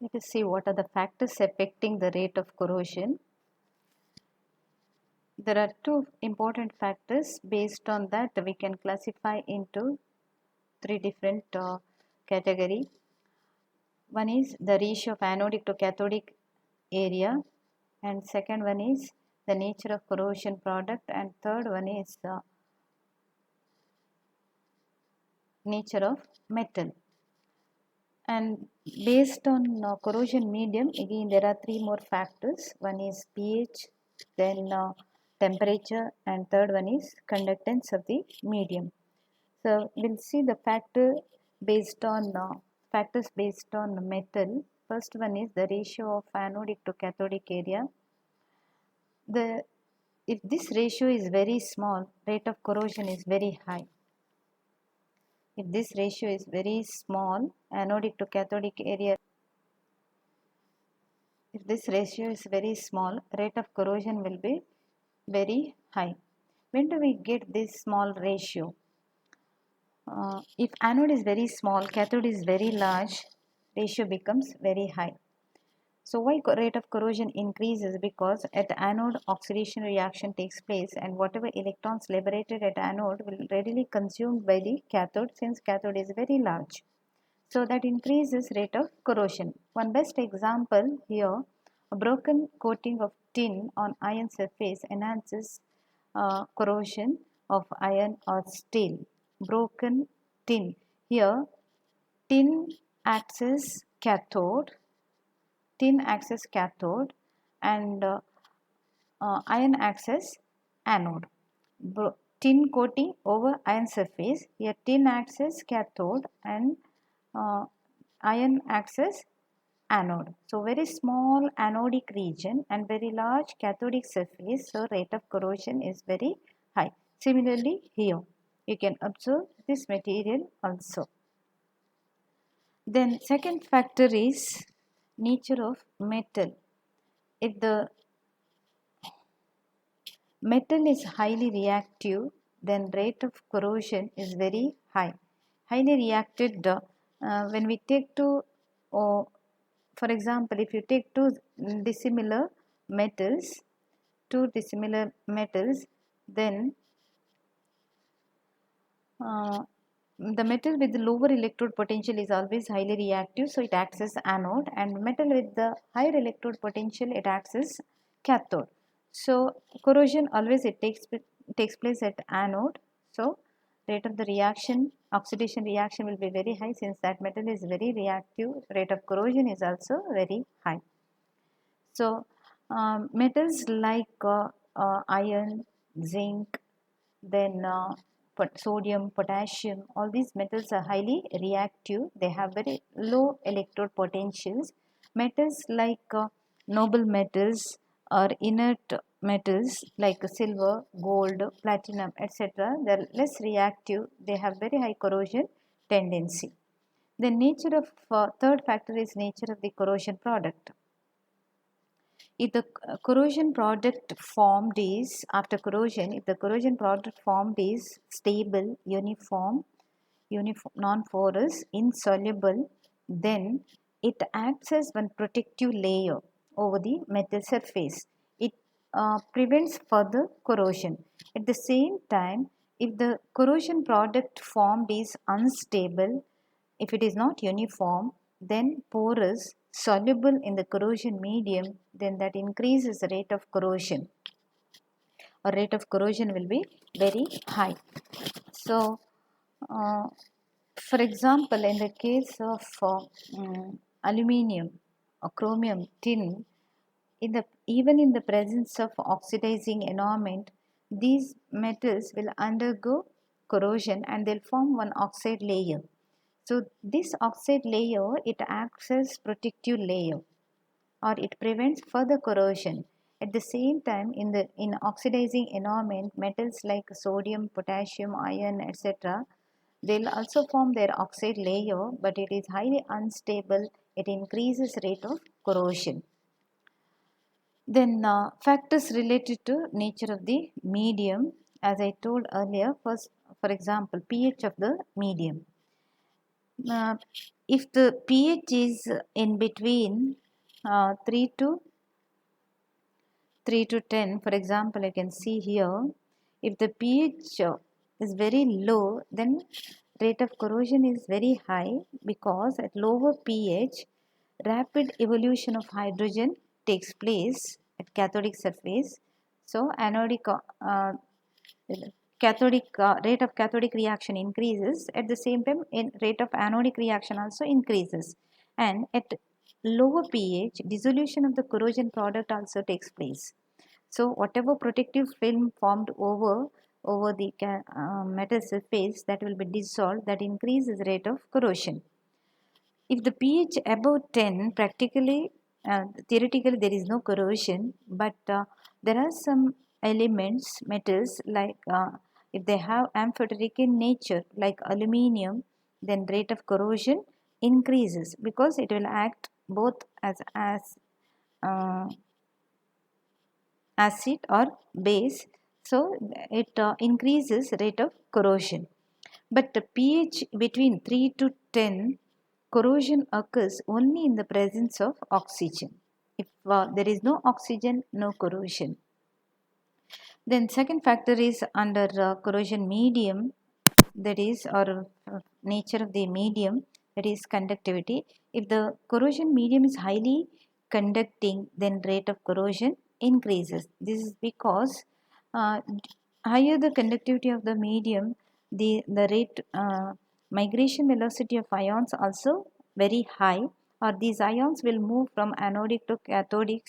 Let us see what are the factors affecting the rate of corrosion. There are two important factors. Based on that, we can classify into three different categories. One is the ratio of anodic to cathodic area, and second one is the nature of corrosion product, and third one is the nature of metal. And based on corrosion medium, again there are three more factors. One is pH, then temperature, and third one is conductance of the medium. So we'll see the factors based on metal. First one is the ratio of anodic to cathodic area. If this ratio is very small, rate of corrosion is very high. If this ratio is very small, anodic to cathodic area, if this ratio is very small, rate of corrosion will be very high. When do we get this small ratio? If anode is very small, cathode is very large, ratio becomes very high. So why rate of corrosion increases? Because at anode oxidation reaction takes place, and whatever electrons liberated at anode will readily consumed by the cathode, since cathode is very large. So that increases rate of corrosion. One best example here, a broken coating of tin on iron surface enhances corrosion of iron or steel. Broken tin. Here tin acts as cathode, and iron acts as anode. Tin coating over iron surface, here tin acts as cathode and iron acts as anode. So very small anodic region and very large cathodic surface, so rate of corrosion is very high. Similarly here you can observe this material also. Then second factor is nature of metal. If the metal is highly reactive, then rate of corrosion is very high. Highly reacted, when we take two, for example, if you take two dissimilar metals, then the metal with the lower electrode potential is always highly reactive, so it acts as anode, and metal with the higher electrode potential, it acts as cathode. So corrosion always it takes place at anode. So rate of the reaction, oxidation reaction will be very high, since that metal is very reactive. Rate of corrosion is also very high. So metals like iron, zinc, then sodium, potassium, all these metals are highly reactive. They have very low electrode potentials. Metals like noble metals or inert metals like silver, gold, platinum, etc. They are less reactive. They have very high corrosion tendency. The nature of third factor is nature of the corrosion product. If the corrosion product formed is, after corrosion, if the corrosion product formed is stable, uniform, non-porous, insoluble, then it acts as one protective layer over the metal surface. It prevents further corrosion. At the same time, if the corrosion product formed is unstable, if it is not uniform, then porous, soluble in the corrosion medium, then that increases the rate of corrosion, or rate of corrosion will be very high. So, for example, in the case of aluminium, chromium, tin, even in the presence of oxidizing environment, these metals will undergo corrosion and they'll form one oxide layer. So this oxide layer, it acts as protective layer, or it prevents further corrosion. At the same time, in oxidizing environment, metals like sodium, potassium, iron, etc., they'll also form their oxide layer, but it is highly unstable. It increases rate of corrosion. Then factors related to nature of the medium, as I told earlier. First, for example, pH of the medium. Uh, if the pH is in between 3 to 10, for example, I can see here, if the pH is very low, then rate of corrosion is very high, because at lower pH, rapid evolution of hydrogen takes place at cathodic surface. So anodic rate of cathodic reaction increases. At the same time, in rate of anodic reaction also increases, and at lower pH, dissolution of the corrosion product also takes place. So whatever protective film formed over the metal surface, that will be dissolved, that increases rate of corrosion. If the pH above 10, practically, theoretically there is no corrosion, but there are some elements, metals, like if they have amphoteric in nature, like aluminium, then rate of corrosion increases, because it will act both as uh, acid or base. So it increases rate of corrosion. But the pH between 3 to 10, corrosion occurs only in the presence of oxygen. If there is no oxygen, no corrosion. Then second factor is under corrosion medium, that is, or nature of the medium, that is conductivity. If the corrosion medium is highly conducting, then rate of corrosion increases. This is because uh, higher the conductivity of the medium, the rate migration velocity of ions also very high, or these ions will move from anodic to cathodic.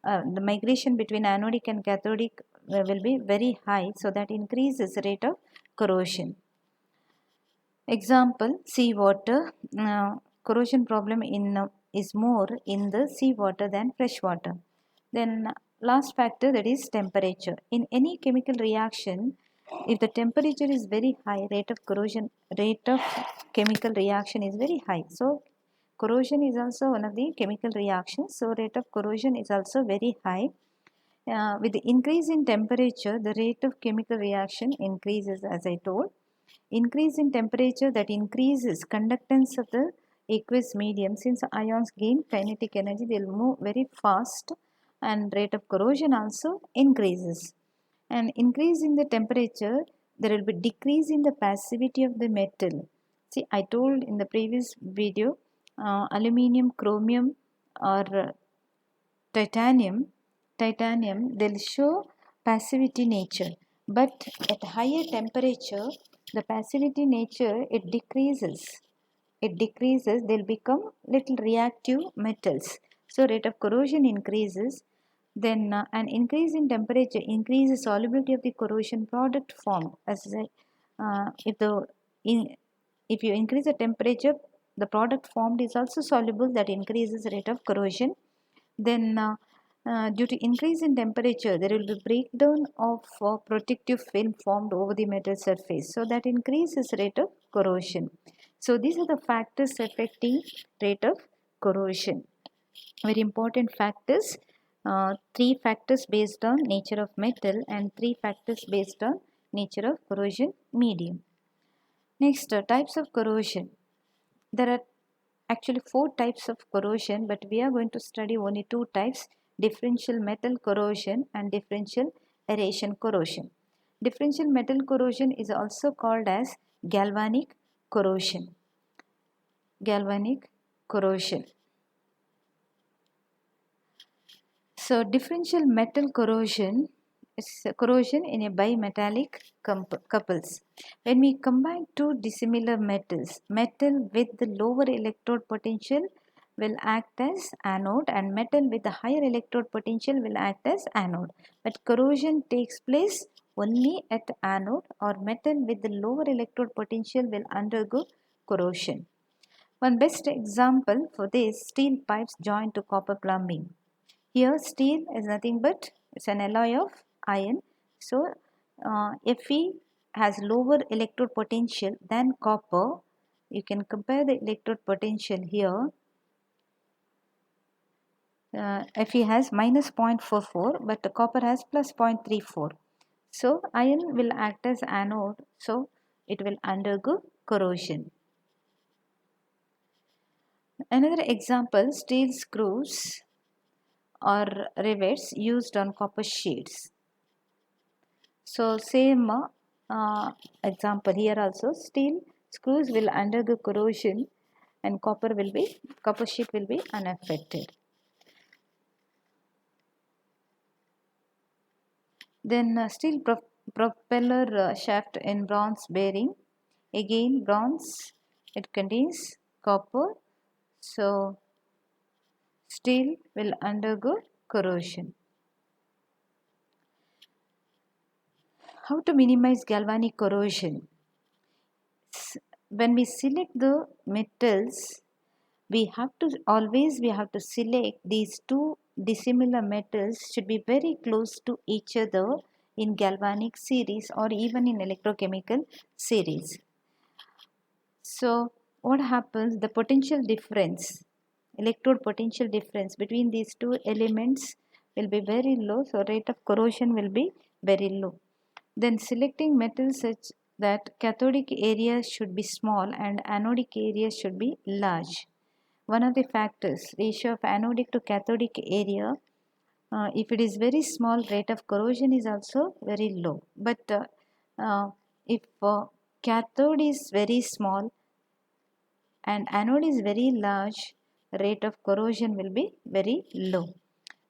The migration between anodic and cathodic will be very high, so that increases rate of corrosion. Example, seawater. Corrosion problem is more in the seawater than fresh water. Then last factor, that is temperature. In any chemical reaction, if the temperature is very high, rate of chemical reaction is very high. So corrosion is also one of the chemical reactions. So rate of corrosion is also very high. With the increase in temperature, the rate of chemical reaction increases, as I told. Increase in temperature, that increases conductance of the aqueous medium. Since ions gain kinetic energy, they will move very fast, and rate of corrosion also increases. And increase in the temperature, there will be decrease in the passivity of the metal. See, I told in the previous video, aluminium, chromium, or titanium, they'll show passivity nature, but at higher temperature, the passivity nature, it decreases, they'll become little reactive metals. So rate of corrosion increases. Then an increase in temperature increases solubility of the corrosion product formed. As I, if the in, if you increase the temperature, the product formed is also soluble, that increases rate of corrosion. Then due to increase in temperature, there will be breakdown of protective film formed over the metal surface, so that increases rate of corrosion. So these are the factors affecting rate of corrosion. Very important factors. Three factors based on nature of metal, and three factors based on nature of corrosion medium. Next, types of corrosion. There are actually four types of corrosion, but we are going to study only two types: differential metal corrosion and differential aeration corrosion. Differential metal corrosion is also called as galvanic corrosion. Galvanic corrosion. So differential metal corrosion is corrosion in a bimetallic couples. When we combine two dissimilar metals, metal with the lower electrode potential will act as anode, and metal with the higher electrode potential will act as anode. But corrosion takes place only at anode, or metal with the lower electrode potential will undergo corrosion. One best example for this, steel pipes joined to copper plumbing. Here steel is nothing but it's an alloy of iron. So Fe has lower electrode potential than copper. You can compare the electrode potential here. Fe has minus 0.44, but the copper has plus 0.34. So iron will act as anode, so it will undergo corrosion. Another example, steel screws or rivets used on copper sheets. So same example here also, steel screws will undergo corrosion and copper sheet will be unaffected. Then steel propeller shaft in bronze bearing. Again bronze, it contains copper, so steel will undergo corrosion. How to minimize galvanic corrosion? When we select the metals, we have to select these two dissimilar metals should be very close to each other in galvanic series or even in electrochemical series. So what happens, the potential difference, electrode potential difference between these two elements will be very low, so rate of corrosion will be very low. Then selecting metals such that cathodic area should be small and anodic area should be large. One of the factors, ratio of anodic to cathodic area, if it is very small, rate of corrosion is also very low. But if cathode is very small and anode is very large, rate of corrosion will be very low.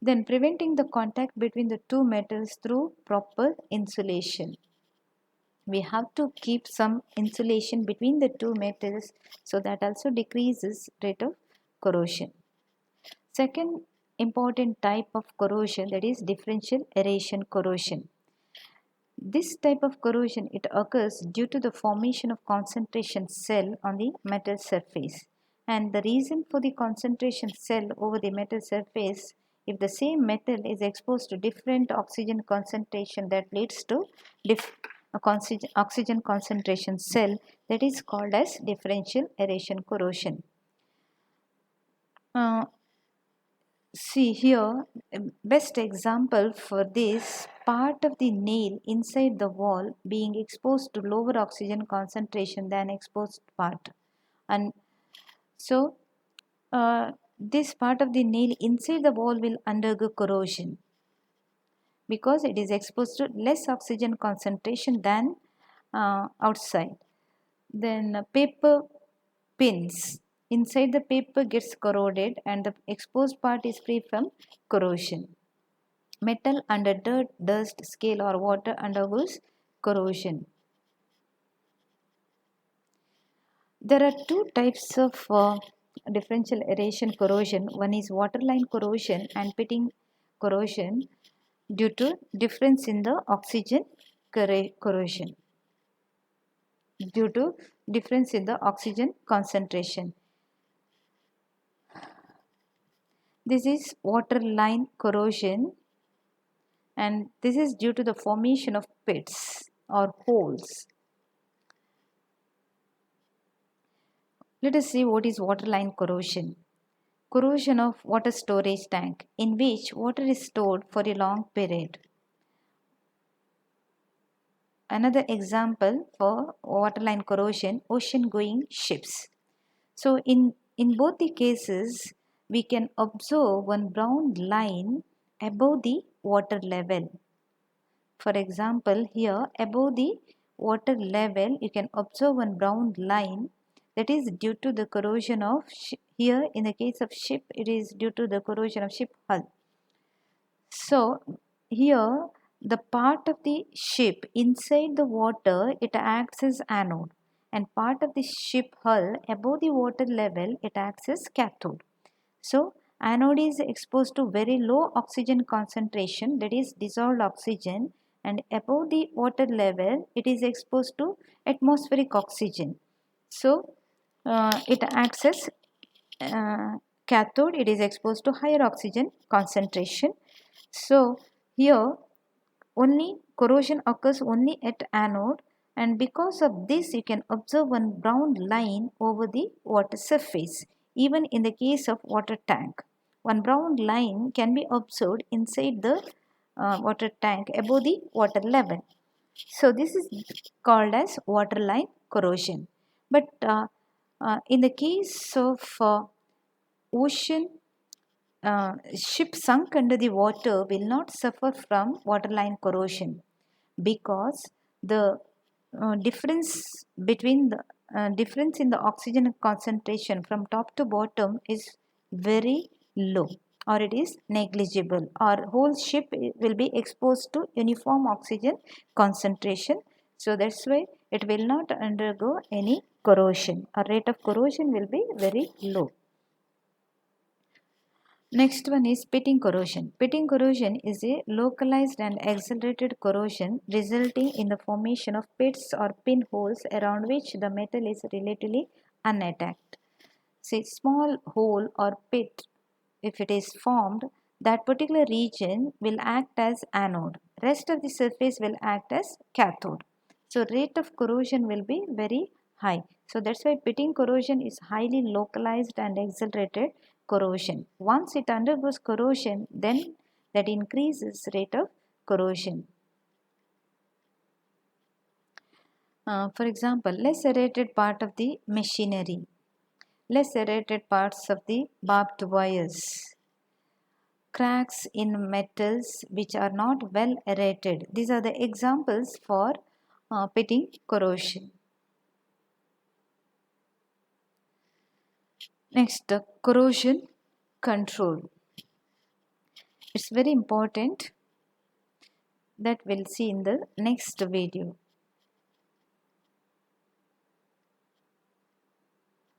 Then preventing the contact between the two metals through proper insulation. We have to keep some insulation between the two metals, so that also decreases rate of corrosion. Second important type of corrosion, that is differential aeration corrosion. This type of corrosion, it occurs due to the formation of concentration cell on the metal surface. And the reason for the concentration cell over the metal surface, if the same metal is exposed to different oxygen concentration, that leads to oxygen concentration cell, that is called as differential aeration corrosion. See here, best example for this, part of the nail inside the wall being exposed to lower oxygen concentration than exposed part. And so this part of the nail inside the wall will undergo corrosion because it is exposed to less oxygen concentration than outside. Then paper pins inside the paper gets corroded and the exposed part is free from corrosion. Metal under dirt, dust, scale or water undergoes corrosion. There are two types of differential aeration corrosion. One is waterline corrosion and pitting corrosion due to difference in the oxygen corrosion. Due to difference in the oxygen concentration. This is waterline corrosion, and this is due to the formation of pits or holes. Let us see what is waterline corrosion. Corrosion of water storage tank in which water is stored for a long period. Another example for waterline corrosion, ocean going ships. So in both the cases, we can observe one brown line above the water level. For example, here above the water level, you can observe one brown line, that is due to the corrosion of here in the case of ship, it is due to the corrosion of ship hull. So here the part of the ship inside the water, it acts as anode, and part of the ship hull above the water level, it acts as cathode. So anode is exposed to very low oxygen concentration, that is dissolved oxygen, and above the water level it is exposed to atmospheric oxygen. So it acts as cathode, it is exposed to higher oxygen concentration. So here only corrosion occurs only at anode, and because of this you can observe one brown line over the water surface. Even in the case of water tank, one brown line can be observed inside the water tank above the water level. So this is called as waterline corrosion. But in the case of ocean ship sunk under the water will not suffer from waterline corrosion because the difference between the difference in the oxygen concentration from top to bottom is very low, or it is negligible. Our whole ship will be exposed to uniform oxygen concentration, so that's why it will not undergo any corrosion. Our rate of corrosion will be very low. Next one is pitting corrosion. Pitting corrosion is a localized and accelerated corrosion resulting in the formation of pits or pinholes around which the metal is relatively unattacked. Say small hole or pit, if it is formed, that particular region will act as anode. Rest of the surface will act as cathode. So rate of corrosion will be very high. So that's why pitting corrosion is highly localized and accelerated corrosion. Once it undergoes corrosion, then that increases rate of corrosion. For example, less serrated part of the machinery, less serrated parts of the barbed wires, cracks in metals which are not well aerated. These are the examples for pitting corrosion. Next, corrosion control. It's very important that we'll see in the next video.